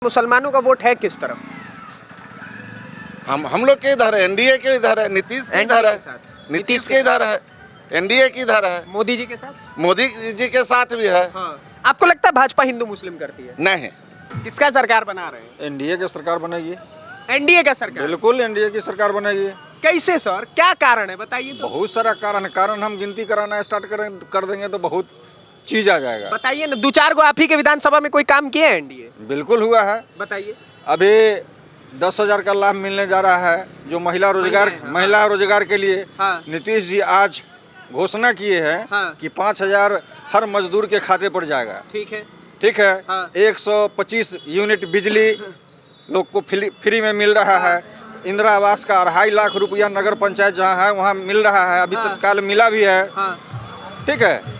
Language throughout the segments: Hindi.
मुसलमानों का वोट है किस तरफ? हम लोग के इधर है, एनडीए के इधर है, नीतीश के इधर है, नीतीश के इधर है, एनडीए की इधर है, मोदी जी के साथ? मोदी जी के साथ भी है। हाँ। आपको लगता है भाजपा हिंदू मुस्लिम करती है? नहीं, किसका सरकार बना रहे हैं? एनडीए की सरकार बनेगी। एनडीए का सरकार? बिल्कुल एनडीए की सरकार बनेगी। कैसे सर, क्या कारण है बताइए तो। बहुत सारा कारण हम गिनती कराना स्टार्ट कर देंगे तो बहुत चीज आ जाएगा। बताइए ना, 2-4 को आप ही के विधानसभा में कोई काम किए हैं एनडीए? बिल्कुल हुआ है। बताइए। अभी 10,000 का लाभ मिलने जा रहा है जो महिला रोजगार के लिए। हाँ। नीतीश जी आज घोषणा किए हैं हाँ। कि 5,000 हर मजदूर के खाते पर जाएगा। ठीक है। हाँ। 125 यूनिट बिजली लोग को फ्री में मिल रहा है। इंदिरा आवास का 2.5 लाख रुपया नगर पंचायत जहाँ है वहाँ मिल रहा है, अभी हाँ। तत्काल मिला भी है। हाँ। ठीक है।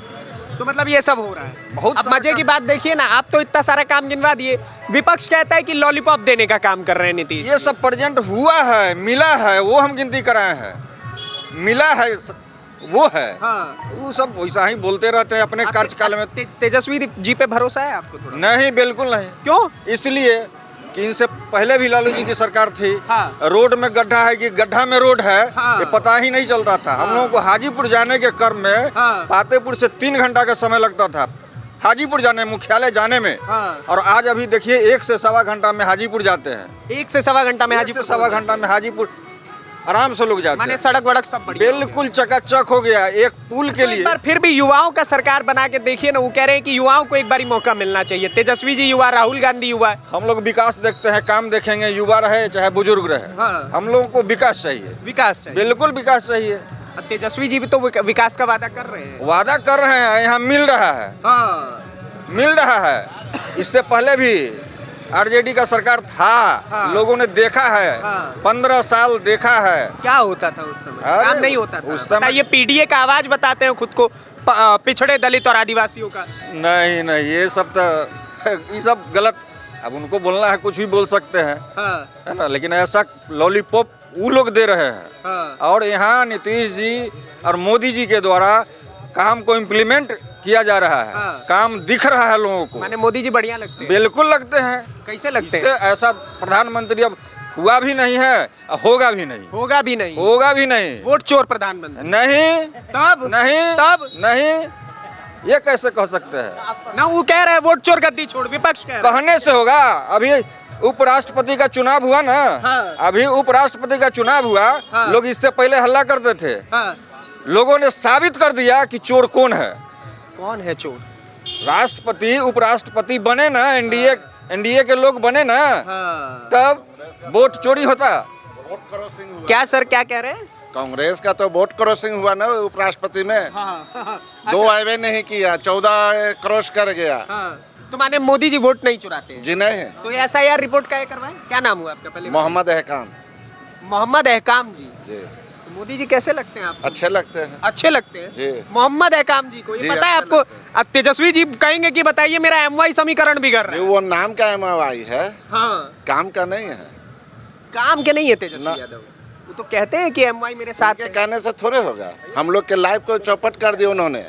तो मतलब ये सब हो रहा है। बहुत अब सारा मजे की बात देखिए ना, आप तो इतना सारा काम गिनवा दिए, विपक्ष कहता है कि लॉलीपॉप देने का काम कर रहे हैं नीतीश। ये सब प्रेजेंट हुआ है, मिला है, वो हम गिनती कराए हैं। मिला है वो है। हाँ। वो सब वैसा ही बोलते रहते हैं अपने कार्यकाल में। तेजस्वी जी पे भरोसा है आपको थोड़ा? नहीं, बिल्कुल नहीं। क्यों? इसलिए कि इनसे पहले भी लालू जी की सरकार थी। हाँ। रोड में गड्ढा है कि गड्ढा में रोड है, हाँ। ये पता ही नहीं चलता था। हम लोगों को हाजीपुर जाने के क्रम में हाँ। पातेपुर से 3 घंटा का समय लगता था हाजीपुर जाने, मुख्यालय जाने में। हाँ। और आज अभी देखिए 1 से सवा घंटा में हाजीपुर जाते हैं। 1 से सवा घंटा में 1 हाजीपुर? से सवा घंटा में हाजीपुर आराम से लोग जाते माने हैं। सड़क वड़क सब बढ़िया बिल्कुल चकाचक हो गया एक पुल के लिए। पर फिर भी युवाओं का सरकार बना के देखिए ना, वो कह रहे हैं कि युवाओं को एक बारी मौका मिलना चाहिए। तेजस्वी जी युवा, राहुल गांधी युवा। हम लोग विकास देखते हैं, काम देखेंगे, युवा रहे चाहे बुजुर्ग रहे। हाँ। हम लोगों को विकास चाहिए। विकास चाहिए। बिल्कुल विकास चाहिए। अब तेजस्वी जी भी तो विकास का वादा कर रहे हैं। वादा कर रहे हैं, यहाँ मिल रहा है। हाँ। मिल रहा है। इससे पहले भी आरजेडी का सरकार था। हाँ। लोगों ने देखा है। हाँ। 15 साल देखा है। क्या होता था उस समय? अरे, काम नहीं होता था उस समय- बताइए। पीडीए का आवाज बताते हैं खुद को, पिछड़े दलित और आदिवासियों का। नहीं, ये सब तो ये सब गलत। अब उनको बोलना है, कुछ भी बोल सकते हैं, हाँ। है ना। लेकिन ऐसा लॉलीपॉप वो लोग दे रहे हैं। हाँ। और यहाँ नीतीश जी और मोदी जी के द्वारा काम को इम्प्लीमेंट किया जा रहा है। हाँ। काम दिख रहा है लोगों को। माने मोदी जी बढ़िया लगते हैं? बिल्कुल लगते हैं। कैसे लगते इससे हैं? ऐसा प्रधानमंत्री अब हुआ भी नहीं है, होगा भी नहीं। होगा भी नहीं। होगा भी नहीं। वोट चोर प्रधानमंत्री? नहीं, तब नहीं, ये कैसे कह सकते हैं? ना, वो कह रहे हैं वोट चोर गद्दी छोड़, विपक्ष कह रहा है। कहने से होगा। अभी उपराष्ट्रपति का चुनाव हुआ ना। हाँ। अभी उपराष्ट्रपति का चुनाव हुआ। हाँ। लोग इससे पहले हल्ला करते थे। हाँ। लोगों ने साबित कर दिया कि चोर कौन है। कौन है चोर? राष्ट्रपति उपराष्ट्रपति बने ना, एनडीए के लोग बने ना, हाँ। तब वोट चोरी होता। क्या सर, क्या कह रहे हैं? कांग्रेस का तो वोट क्रॉसिंग हुआ ना उपराष्ट्रपति में। हाँ। 2 हाईवे नहीं किया, 14 क्रॉस कर गया। हाँ। तो माने मोदी जी वोट नहीं चुराते हैं? जी नहीं, तो एसआईआर रिपोर्ट क्या करवाएं? क्या नाम हुआ आपका पहले? मोहम्मद अहकाम मोहम्मद अहकाम जी। जी। तो मोदी जी कैसे लगते हैं आपको? अच्छे लगते हैं अच्छे लगते हैं जी। मोहम्मद अहकाम जी को ये जी, पता है अच्छे आपको? अब तेजस्वी जी कहेंगे कि बताइए मेरा एमवाई समीकरण बिगड़ रहा है। वो नाम का एमआई है, हाँ। काम का नहीं है। काम के नहीं है तेजस्वी ना। यादव। वो तो कहते हैं कि एमवाई मेरे साथ उनके है। कहने से थोड़े होगा। हम लोग के लाइफ को चौपट कर दिए उन्होंने।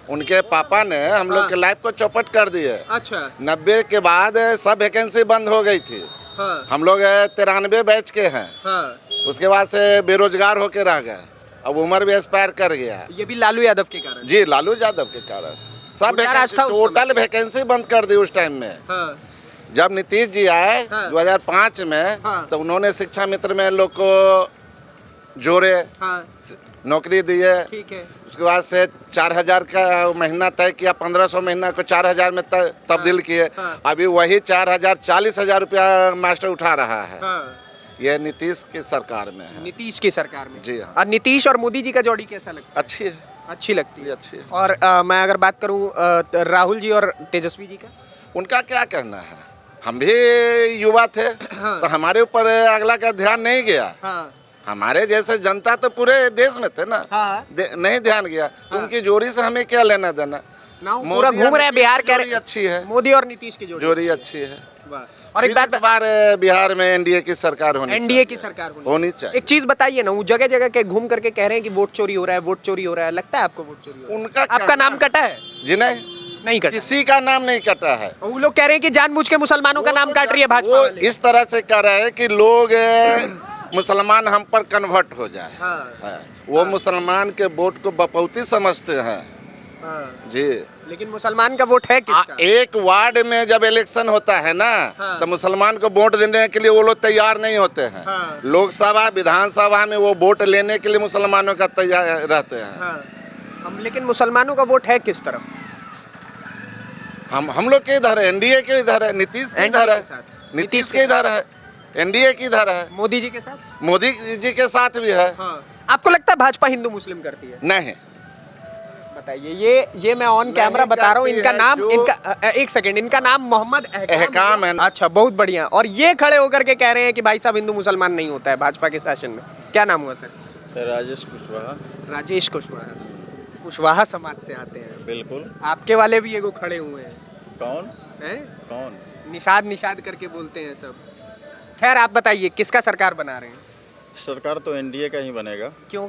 उनके पापा ने हम लोग के लाइफ को चौपट कर दिए। अच्छा। 90 के बाद सब वैकेंसी बंद हो गई थी। हाँ। हम लोग 93 बैच के हैं। हाँ। उसके बाद से बेरोजगार होके रह गए। अब उम्र भी एक्सपायर कर गया। ये भी लालू यादव के कारण? जी, लालू यादव के कारण सब गुजरात आस्था उस टोटल वैकेंसी बंद कर दी उस टाइम में। हाँ। जब नीतीश जी आए हाँ। 2005 में, हाँ। तो उन्होंने शिक्षा मित्र में लोग को जोड़े, हाँ। नौकरी दिए। ठीक है। उसके बाद से 4,000 का महीना तय किया, 1,500 महीना को 4,000 में तब्दील किए। हाँ। अभी वही 4,000 40,000 रुपया मास्टर उठा रहा है। हाँ। ये नीतीश की सरकार में है। नीतीश की सरकार में? जी हाँ। और नीतीश और मोदी जी का जोड़ी कैसा लगता है? अच्छी है, अच्छी लगती ये है। अच्छी है। और मैं अगर बात करूं राहुल जी और तेजस्वी जी का? उनका क्या कहना है? हम भी युवा थे। हाँ। तो हमारे ऊपर अगला का ध्यान नहीं गया। हाँ। हमारे जैसे जनता तो पूरे देश में थे ना। हाँ। नहीं ध्यान गया। हाँ। उनकी जोड़ी से हमें क्या लेना देना? ना पूरा घूम रहे हैं बिहार, कह रहे जोड़ी अच्छी है। मोदी और नीतीश की जोड़ी अच्छी है। वाह। और एक फिर बात, इस बार बिहार में एनडीए की सरकार एनडीए की सरकार होनी चाहिए। एक चीज बताइए ना, वो जगह जगह के घूम करके कह रहे हैं कि वोट चोरी हो रहा है, वोट चोरी हो रहा है। लगता है आपको वोट चोरी हो रहा है? उनका आपका नाम कटा है? जी नहीं, नहीं कटा। किसी का नाम नहीं कटा है। वो लोग कह रहे हैं कि जानबूझ के मुसलमानों का नाम काट रही है भाजपा वो वाले। इस तरह से कर रहे हैं कि लोग मुसलमान हम पर कन्वर्ट हो जाए। हाँ। वो मुसलमान के वोट को बपौती समझते हैं जी। लेकिन मुसलमान का वोट है किसका? एक वार्ड में जब इलेक्शन होता है ना, तो मुसलमान को वोट देने के लिए वो लोग तैयार नहीं होते हैं। लोकसभा विधानसभा में वो वोट लेने के लिए मुसलमानों का तैयार रहते हैं। लेकिन मुसलमानों का वोट है किस तरफ? हम लोग के इधर है, एनडीए के इधर है, नीतीश के इधर है, नीतीश के इधर है, एनडीए की इधर है, मोदी जी के साथ, मोदी जी के साथ भी है। आपको लगता है भाजपा हिंदू मुस्लिम करती है? नहीं, बताइए। ये मैं ऑन कैमरा बता रहा हूँ। इनका नाम, इनका एक सेकंड, इनका नाम मोहम्मद अहकाम है। अच्छा, बहुत बढ़िया। और ये खड़े होकर के कह रहे हैं कि भाई साहब हिंदू मुसलमान नहीं होता है भाजपा के शासन में। क्या नाम हुआ सर? राजेश कुशवाहा। राजेश कुशवाहा। कुशवाहा समाज से आते हैं? बिल्कुल। आपके वाले भी एगो खड़े हुए हैं। कौन हैं? कौन? निषाद करके बोलते हैं सब। खैर, आप बताइए किसका सरकार बना रहे हैं? सरकार तो एनडीए का ही बनेगा। क्यों,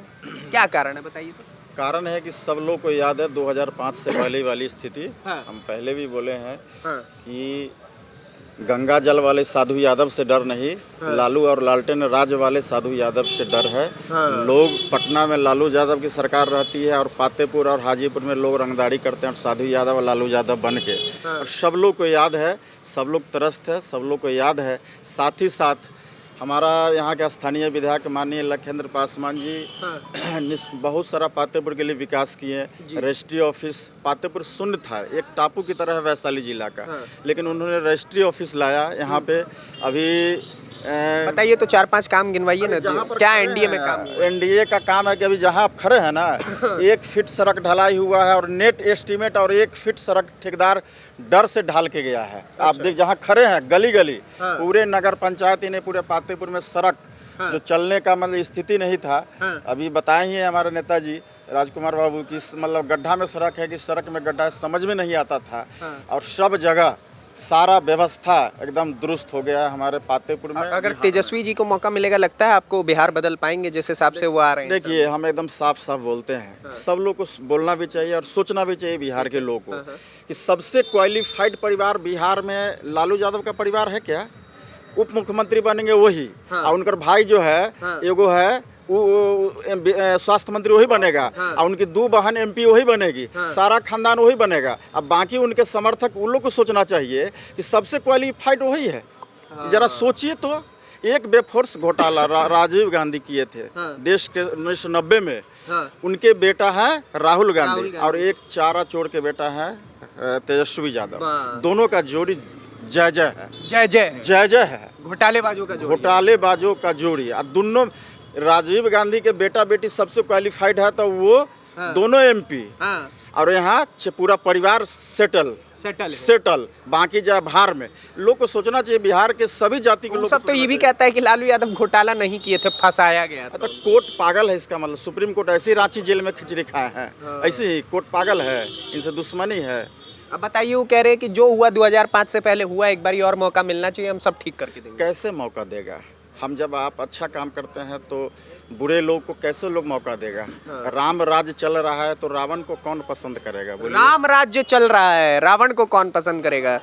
क्या कारण है बताइए तो? कारण है कि सब लोग को याद है 2005 से पहले वाली स्थिति। हाँ। हम पहले भी बोले हैं हाँ। कि गंगा जल वाले साधु यादव से डर नहीं, लालू और लालटेन राज वाले साधु यादव से डर है। लोग पटना में लालू यादव की सरकार रहती है और पातेपुर और हाजीपुर में लोग रंगदारी करते हैं और साधु यादव और लालू यादव बन के। और सब लोग को याद है, सब लोग त्रस्त है, सब लोग को याद है। साथ ही साथ हमारा यहाँ के स्थानीय विधायक माननीय लखेंद्र पासवान जी बहुत सारा पातेपुर के लिए विकास किए। रजिस्ट्री ऑफिस पातेपुर शून्य था, एक टापू की तरह है वैशाली जिला का, लेकिन उन्होंने रजिस्ट्री ऑफिस लाया यहाँ पे। अभी बताइए तो 4-5 काम गिनवाइए ना जी। क्या एनडीए में काम? एनडीए का काम है कि अभी जहाँ आप खड़े हैं ना, 1 फीट सड़क ढलाई हुआ है और नेट एस्टीमेट और 1 फीट सड़क ठेकेदार डर से ढाल के गया है। आप देख जहाँ खड़े हैं गली गली पूरे नगर पंचायत ने पूरे पातेपुर में सड़क जो चलने का मतलब स्थिति नहीं था। अभी बताए ही हमारे नेताजी राजकुमार बाबू की मतलब गड्ढा में सड़क है कि सड़क में गड्ढा समझ में नहीं आता था। और सब जगह सारा व्यवस्था एकदम दुरुस्त हो गया है हमारे पातेपुर में। अगर तेजस्वी जी को मौका मिलेगा, लगता है आपको बिहार बदल पाएंगे जिस हिसाब से वो आ रहे हैं? देखिए, हम एकदम साफ साफ बोलते हैं। सब लोग को बोलना भी चाहिए और सोचना भी चाहिए बिहार के लोगों को कि सबसे क्वालिफाइड परिवार बिहार में लालू यादव का परिवार है क्या? उप मुख्यमंत्री बनेंगे वही, और उनका भाई जो है एगो है स्वास्थ्य मंत्री वही बनेगा, और उनकी 2 बहन एमपी वही बनेगी, सारा खानदान वही बनेगा। अब बाकी उनके समर्थक उन लोग को सोचना चाहिए कि सबसे क्वालिफाइड वही है। जरा सोचिए तो, एक बेफोर्स घोटाला राजीव गांधी किए थे देश के 1990 में। उनके बेटा है राहुल गांधी और एक चारा चोर के बेटा है तेजस्वी यादव। दोनों का जोड़ी जय जय है, जय जय जय जय है। घोटालेबाजों का जोड़ी। और दोनों राजीव गांधी के बेटा बेटी सबसे क्वालिफाइड है तो वो दोनों एमपी। और यहाँ पूरा परिवार सेटल बाकी जाए बाहर में। लोग को सोचना चाहिए बिहार के सभी जाति के लोग। सब तो ये भी कहता है कि लालू यादव घोटाला नहीं किए थे, फंसाया गया था। तो कोर्ट पागल है, इसका मतलब सुप्रीम कोर्ट ऐसी रांची जेल में खिचड़ी खाए हैं, ऐसे ही कोर्ट पागल है, इनसे दुश्मनी है। अब बताइए, वो कह रहे हैं कि जो हुआ 2005 से पहले हुआ, एक बार और मौका मिलना चाहिए, हम सब ठीक करके देंगे। कैसे मौका देगा? हम जब आप अच्छा काम करते हैं तो बुरे लोग को कैसे लोग मौका देगा? राम राज्य चल रहा है तो रावण को कौन पसंद करेगा? बोलिए। राम राज्य चल रहा है, रावण को कौन पसंद करेगा?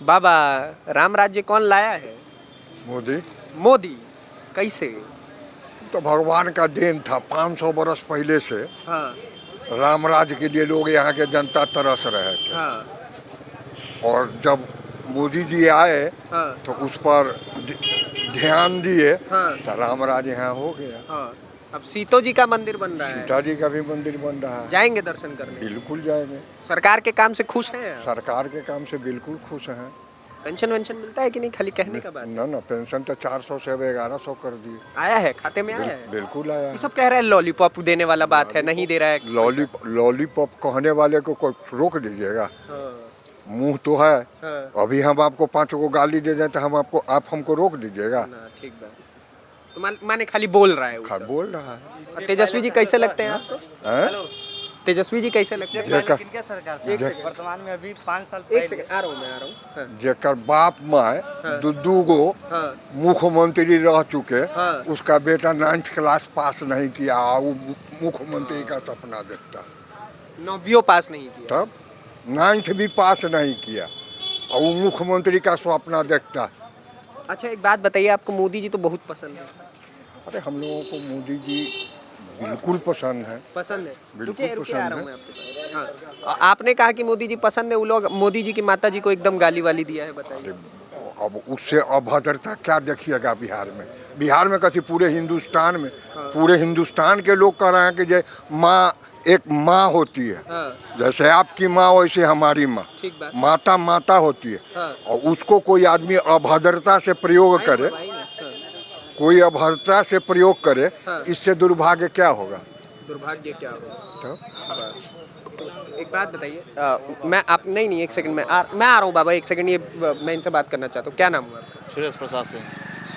बाबा, राम राज्य कौन लाया है? मोदी। कैसे? तो भगवान का देन था। 500 बरस पहले से राम राज्य के लिए लोग यहाँ के जनता तरस रहे थे। और जब मोदी जी आए तो उस पर ध्यान दिए तो राम राज्य यहाँ हो गया। अब सीतो जी का मंदिर बन रहा है, सीता जी का भी मंदिर बन रहा है। जाएंगे दर्शन करने? बिल्कुल जाएंगे। सरकार के काम से खुश हैं आप? सरकार के काम से बिल्कुल खुश हैं। पेंशन वेंशन मिलता है कि नहीं? खाली कहने का बात? ना पेंशन तो 400 से अब 1100 कर दिए। आया है खाते में? आया है? बिल्कुल आया। ये सब कह रहे हैं लॉलीपॉप देने वाला बात है, नहीं दे रहा है। लॉलीपॉप कहने वाले को कोई रोक दीजिएगा? मुंह तो है। अभी हम आपको 5 को गाली दे दें तो आप हमको रोक दीजिएगा? ठीक बात। तो माने खाली बोल रहा है? बोल रहा है। तेजस्वी जी कैसे लगते हैं आपको? तेजस्वी जी कैसे लगते हैं? वर्तमान में अभी 5 साल एक सेकंड, आ रहा हूँ। जेकर बाप माए दू गो मुख्यमंत्री रह चुके, उसका बेटा 9th क्लास पास नहीं किया, वो मुख्यमंत्री का सपना देखता। 9वीं पास नहीं किया? तब 9th भी पास नहीं किया और वो मुख्यमंत्री का सपना देखता है। अच्छा एक बात बताइए, आपको मोदी जी तो बहुत पसंद है। अरे हम लोगों को मोदी जी बिल्कुल पसंद है। पसंद है, बिल्कुल रुकिए रुकिए, आ पसंद रहा हूँ है। मैं आपके पास। हाँ, आपने कहा कि मोदी जी पसंद है, वो लोग मोदी जी की माता जी को एकदम गाली वाली दिया है, बताइए। अब उससे अभद्रता क्या देखिएगा बिहार में। बिहार में कथी पूरे हिंदुस्तान में, पूरे हिंदुस्तान के लोग कह रहे हैं कि जैसे माँ एक माँ होती है, हाँ, जैसे आपकी माँ वैसे हमारी माँ, ठीक बात। माता माता होती है। हाँ। और उसको कोई आदमी अभद्रता से प्रयोग करे, भाई ना, हाँ, कोई अभद्रता से प्रयोग करे, हाँ। इससे दुर्भाग्य क्या होगा। दुर्भाग्य क्या होगा। तो एक बात बताइए, मैं आप नहीं एक सेकंड, मैं आ रहा हूँ बाबा, एक सेकंड, ये मैं इनसे बात करना चाहता हूँ। क्या नाम हुआ आपका? सुरेश प्रसाद से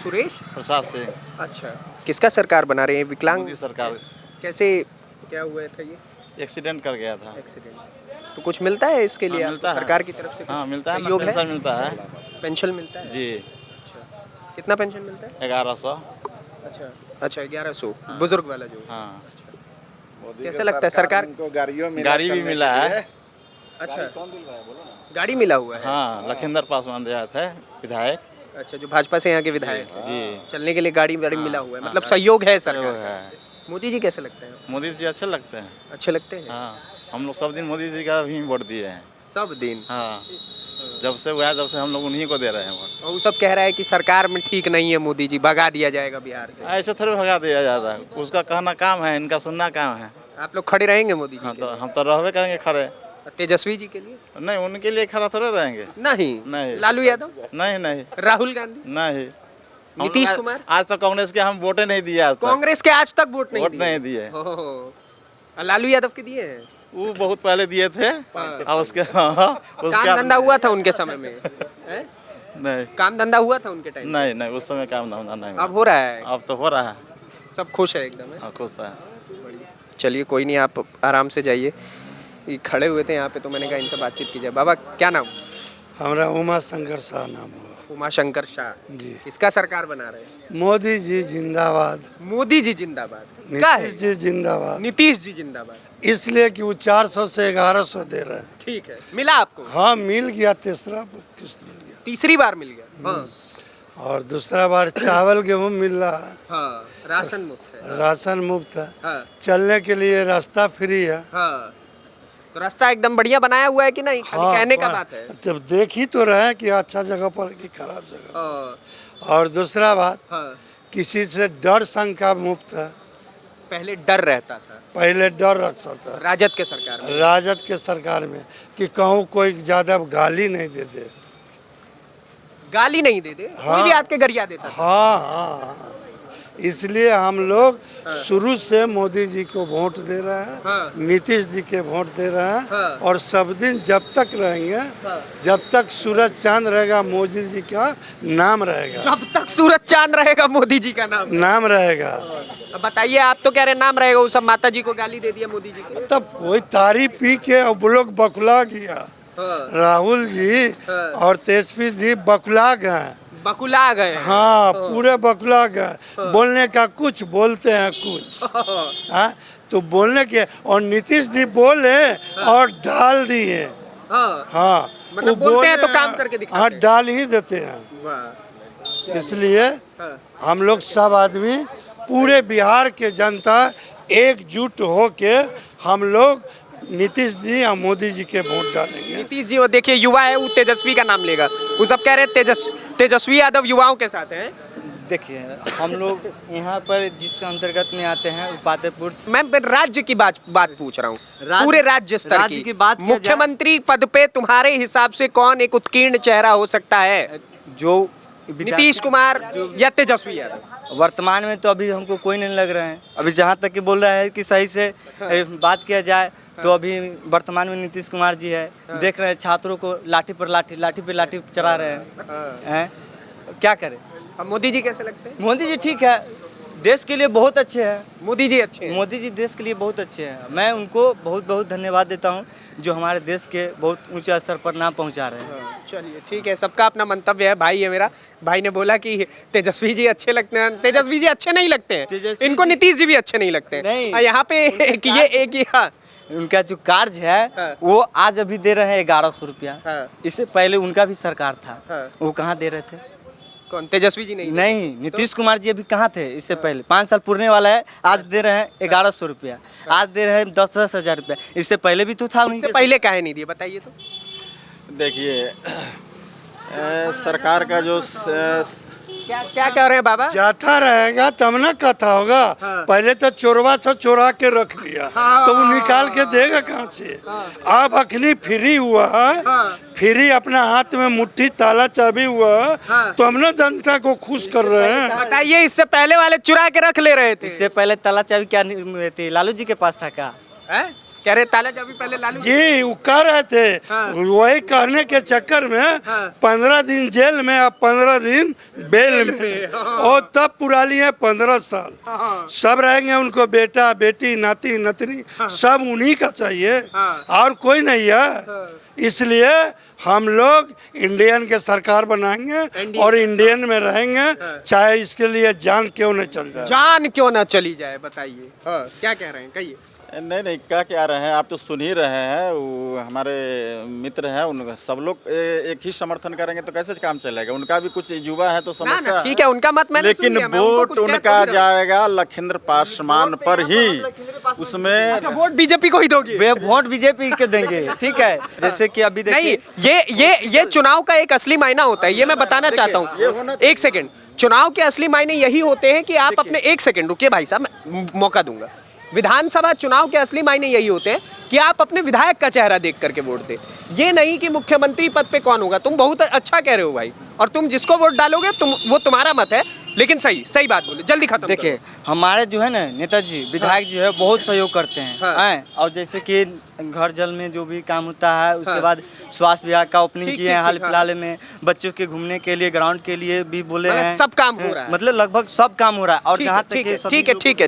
सुरेश प्रसाद से अच्छा, किसका सरकार बना रहे हैं? विकलांग मोदी सरकार कैसे क्या हुआ था ये एक्सीडेंट कर गया था। एक्सीडेंट? तो कुछ मिलता है इसके लिए हाँ, आपको मिलता है। सरकार की तरफ से? हाँ कुछ मिलता है ना, सहयोग पेंशन है? मिलता है पेंशन मिलता है? जी। अच्छा, कितना पेंशन मिलता है? 1100। अच्छा अच्छा, 1100 बुजुर्ग वाला जो। हाँ कैसे लगता है सरकार को गाड़ियों में गाड़ी भी मिला है। अच्छा, गाड़ी मिला हुआ है? हाँ लखिंदर पासवान दिया था विधायक अच्छा, जो भाजपा से यहाँ के विधायक हैं। जी। चलने के लिए गाड़ी मिला हुआ है, हाँ, मतलब सहयोग है सहयोग सरकार का। है। मोदी जी कैसे लगते हैं? मोदी जी अच्छे लगते हैं। अच्छे लगते हैं? हाँ हम लोग सब दिन मोदी जी का भी वोट दिए हैं। सब दिन? हाँ जब से हुआ जब से हम लोग उन्हीं को दे रहे हैं वोट। और वो सब कह रहा है कि सरकार में ठीक नहीं है मोदी जी, भगा दिया जाएगा बिहार से। ऐसे थोड़ी भगा दिया जाता है, उसका कहना काम है, इनका सुनना काम है। आप लोग खड़े रहेंगे मोदी जी हाँ के तो लिए? हम तो रहबे करेंगे खड़े। तेजस्वी जी के लिए? नहीं उनके लिए खड़ा थोड़े रहेंगे। नहीं। नहीं। लालू यादव? नहीं नहीं राहुल गांधी? नहीं। हम नीतीश लोग कुमार? आज तक कांग्रेस के हम वोटे नहीं दिए। आज तक कांग्रेस के आज तक वोट नहीं दिए? ओहो। और लालू यादव के दिए हैं? वो बहुत पहले दिए थे और उसके काम धंधा हुआ था उनके समय में? हैं? नहीं काम धंधा हुआ था उनके टाइम? नहीं नहीं उस समय काम धंधा नहीं हुआ। अब हो रहा है? अब तो हो रहा है। सब खुश है एकदम? है? हाँ, खुश है। चलिए कोई नहीं, आप आराम से जाइए। ये खड़े हुए थे यहाँ पे तो मैंने कहा इनसे बातचीत की जाए। बाबा क्या नाम? हमारा उमा शंकर शाह नाम हुआ। उमा शंकर शाह जी। किसका सरकार बना रहे हैं? मोदी जी जिंदाबाद, मोदी जी जिंदाबाद। क्या है? नीतीश जी जिंदाबाद। नीतीश जी जिंदाबाद। इसलिए कि वो 400 से 1100 दे रहे हैं। ठीक है, मिला आपको? हाँ मिल गया, तीसरा किस्त मिल गया तीसरी बार मिल गया? हाँ और दूसरा बार चावल गेहूँ मिल रहा है, हाँ, राशन मुफ्त है। राशन मुफ्त है, हाँ चलने के लिए रास्ता फ्री है। हाँ, तो रास्ता एकदम बढ़िया बनाया हुआ है कि नहीं? खाली कहने का बात है? तब देख ही तो रहे हैं कि अच्छा जगह पर कि खराब जगह। हाँ और दूसरा बात, हाँ, किसी से डर शंका मुक्त है। पहले डर रहता था पहले डर रखता था राजद के सरकार में। राजद के सरकार में कि कहूँ कोई ज्यादा गाली नहीं दे दे। गाली नहीं दे दे? कोई हाँ। भी आके गरिया देता था? हाँ हाँ हाँ। इसलिए हम लोग शुरू से मोदी जी को वोट दे रहे हैं, हाँ। नीतीश जी के वोट दे रहे हैं। हाँ। और सब दिन जब तक रहेंगे, हाँ। जब तक सूरज चांद रहेगा मोदी जी का नाम रहेगा। जब तक सूरज चांद रहेगा मोदी जी का नाम रहेगा। अब बताइए, आप तो कह रहे नाम रहेगा, वो सब माता जी को गाली दे दिया मोदी जी के। तब कोई तारीफ पी के अब लोग बकुला गया। हाँ। राहुल जी हाँ। और तेजस्वी जी बकुला गए। बकुला गए हैं। हाँ पूरे बकुला गए। बोलने का कुछ, बोलते हैं कुछ। हाँ तो बोलने के, और नीतीश जी बोले और डाल दिए। हाँ, हाँ मतलब वो बोलते हैं बोले तो काम करके दिखाते हाँ हैं। डाल ही देते हैं। वाह। इसलिए हाँ। हम लोग सब आदमी, पूरे बिहार के जनता एकजुट होके हम लोग नीतीश जी या मोदी जी के वोट डालेंगे। नीतीश जी, वो देखिए युवा है, वो तेजस्वी का नाम लेगा। वो सब कह रहे हैं तेजस्वी यादव युवाओं के साथ हैं। देखिए हम लोग यहाँ पर जिस अंतर्गत में आते हैं उपातेपुर, मैं राज्य की बात पूछ रहा हूँ, राज्य- पूरे राज्य स्तर राज्य की बात किया जाए- मुख्यमंत्री पद पे तुम्हारे हिसाब से कौन एक उत्कीर्ण चेहरा हो सकता है? जो नीतीश कुमार या तेजस्वी यादव? वर्तमान में तो अभी हमको कोई नहीं लग रहे हैं। अभी जहाँ तक कि बोल रहा है कि सही से बात किया जाए तो अभी वर्तमान में नीतीश कुमार जी है। देख रहे हैं छात्रों को लाठी पर लाठी चढ़ा रहे हैं। क्या करें? अब मोदी जी कैसे लगते हैं? मोदी जी ठीक है, देश के लिए बहुत अच्छे हैं। मोदी जी अच्छे हैं? मोदी जी देश के लिए बहुत अच्छे हैं। मैं उनको बहुत बहुत धन्यवाद देता हूं जो हमारे देश के बहुत ऊंचे स्तर पर नाम पहुंचा रहे हैं। चलिए ठीक है, सबका अपना मंतव्य है। भाई है मेरा, भाई ने बोला कि तेजस्वी जी अच्छे लगते हैं। तेजस्वी जी अच्छे नहीं लगते हैं, तेजस्वी इनको जी- नीतीश जी भी अच्छे नहीं लगते हैं। नहीं। यहाँ पे एक ये हाँ, उनका जो कार्य है वो आज अभी दे रहे हैं 1100 रुपया। इससे पहले उनका भी सरकार था, वो कहाँ दे रहे थे? कौन, तेजस्वी जी नहीं? नहीं, नीतीश कुमार जी अभी कहाँ थे इससे पहले? 5 साल पूरने वाला है, आज दे रहे हैं 1100 रुपया, आज दे रहे हैं 10-10 हजार रुपया। इससे पहले भी तो था उन्हीं इससे पहले काहे नहीं दिए, बताइए तो। देखिए सरकार का जो क्या क्या कह रहे हैं बाबा? जाता रहेगा तब ना कथा होगा। पहले तो चोरवा से चोरा के रख लिया, तो वो निकाल के देगा कहाँ से? अब अखनी फ्री हुआ है, फ्री अपना हाथ में मुट्ठी ताला चाबी हुआ है, तो हम ना जनता को खुश कर रहे हैं। बताइए, इससे पहले वाले चुरा के रख ले रहे थे। इससे पहले ताला चाबी क्या थी? लालू जी के पास था क्या? कह रहे ताला चाबी पहले लालू जी वो कह रहे थे, वही कहने के चक्कर में 15 दिन जेल में और 15 दिन बेल में, और तब पुरा लिए 15 साल। सब रहेंगे, उनको बेटा बेटी नाती नतनी सब उन्हीं का चाहिए, और कोई नहीं है। इसलिए हम लोग इंडियन के सरकार बनाएंगे और इंडियन में रहेंगे, चाहे इसके लिए जान क्यों न चल जाए। जान क्यों ना चली जाए, बताइए। क्या कह रहे हैं, कहिए। नहीं क्या रहे हैं, आप तो सुन ही रहे हैं। वो हमारे मित्र हैं, उनका सब लोग एक ही समर्थन करेंगे तो कैसे काम चलेगा? उनका भी कुछ युवा है तो समस्या। ठीक है, उनका मत मैंने सुन लेकिन लिया, मैं उनको वोट कुछ कह उनका तो जाएगा लखिंद्र पासवान पर ही। उसमें अच्छा, वोट बीजेपी को ही दोगे? वे वोट बीजेपी के देंगे, ठीक है। जैसे कि अभी नहीं, देखिए, ये चुनाव का एक असली मायना होता है, ये मैं बताना चाहता हूँ। एक सेकंड, चुनाव के असली मायने यही होते हैं कि आप अपने, एक सेकंड रुकिए भाई साहब, मैं मौका दूंगा। विधानसभा चुनाव के असली मायने यही होते हैं कि आप अपने विधायक का चेहरा देख करके वोट दे, ये नहीं कि मुख्यमंत्री पद पे कौन होगा। तुम बहुत अच्छा कह रहे हो भाई, और तुम जिसको वोट डालोगे तुम, वो तुम्हारा मत है, लेकिन सही बात बोले, जल्दी खत्म देखिए हमारे जो है ना नेताजी विधायक जो है बहुत सहयोग करते हैं, और जैसे कि घर जल में जो भी काम होता है, उसके बाद स्वास्थ्य विभाग का ओपनिंग किए हैं हाल फिलहाल में, बच्चों के घूमने के लिए ग्राउंड के लिए भी बोले हैं। सब काम हो रहा है, मतलब लगभग सब काम हो रहा है। और जहाँ तक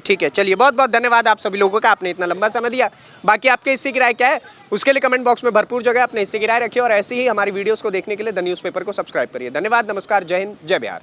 ठीक है, चलिए बहुत बहुत धन्यवाद आप सभी लोगों का, आपने इतना लंबा समय दिया। बाकी आपके हिस्से की राय क्या है उसके लिए कमेंट बॉक्स में भरपूर जगह अपने हिस्से की राय रखिए, और ऐसे ही हमारी वीडियोस को देखने के लिए द न्यूज़पेपर को सब्सक्राइब करिए। धन्यवाद, नमस्कार, जय हिंद, जय बिहार।